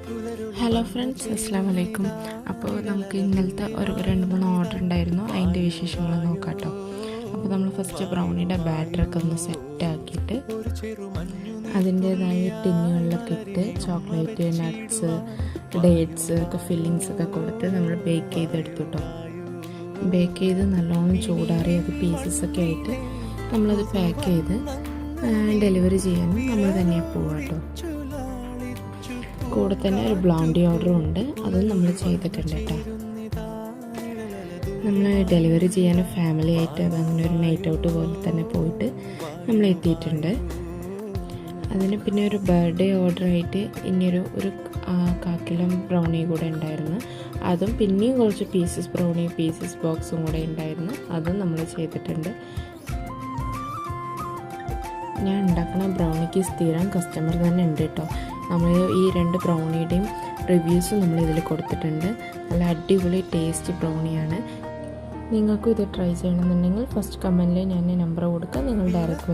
Hello friends, അസ്സാം വലൈക്കും. അപ്പോൾ നമുക്ക് ഇന്നലത്തെ ഒരു 2-3 ഓർഡർ ഉണ്ടായിരുന്നു. അതിൻ്റെ വിശേഷങ്ങൾ നോക്കാം കേട്ടോ. അപ്പോൾ നമ്മൾ ഫസ്റ്റ് ബ്രൗണിയുടെ ബാറ്ററൊക്കെ ഒന്ന് സെറ്റാക്കിയിട്ട് അതിൻ്റേതായ ടിന്നുകളിലൊക്കെ ഇട്ട് ചോക്ലേറ്റ്, നട്ട്സ്, ഡേറ്റ്സ് ഒക്കെ ഫില്ലിങ്സ് ഒക്കെ കൊടുത്ത് നമ്മൾ ബേക്ക് ചെയ്തെടുത്തു കേട്ടോ. ബേക്ക് ചെയ്ത് നല്ലോണം ചൂടാറി അത് പീസസൊക്കെ ആയിട്ട് നമ്മളത് പാക്ക് ചെയ്ത് ഡെലിവറി ചെയ്യാനും നമ്മൾ തന്നെ പോവാം കേട്ടോ. കൂടെ തന്നെ ഒരു ബ്ലൗണ്ടി ഓർഡറും ഉണ്ട്, അതും നമ്മൾ ചെയ്തിട്ടുണ്ട് കേട്ടോ. നമ്മൾ ഡെലിവറി ചെയ്യാൻ ഫാമിലി ആയിട്ട് അതങ്ങനെ ഒരു നൈറ്റ് ഔട്ട് പോലെ തന്നെ പോയിട്ട് നമ്മൾ എത്തിയിട്ടുണ്ട്. അതിന് പിന്നെ ഒരു ബർത്ത്ഡേ ഓർഡറായിട്ട് ഇനിയൊരു 1 കിലോ ബ്രൗണി കൂടെ ഉണ്ടായിരുന്നു. അതും പിന്നെയും കുറച്ച് പീസസ് ബോക്സും കൂടെ ഉണ്ടായിരുന്നു, അതും നമ്മൾ ചെയ്തിട്ടുണ്ട്. ഞാൻ ഉണ്ടാക്കുന്ന ബ്രൗണിക്ക് സ്ഥിരം കസ്റ്റമർ തന്നെ ഉണ്ട് കേട്ടോ. നമ്മൾ ഈ 2 ബ്രൗണിയുടെയും റിവ്യൂസും നമ്മൾ ഇതിൽ കൊടുത്തിട്ടുണ്ട്. നല്ല അടിപൊളി ടേസ്റ്റ് ബ്രൗണിയാണ്. നിങ്ങൾക്കും ഇത് ട്രൈ ചെയ്യണമെന്നുണ്ടെങ്കിൽ ഫസ്റ്റ് കമൻറ്റിൽ ഞാൻ നമ്പർ കൊടുക്കാം, നിങ്ങൾ ഡയറക്റ്റ്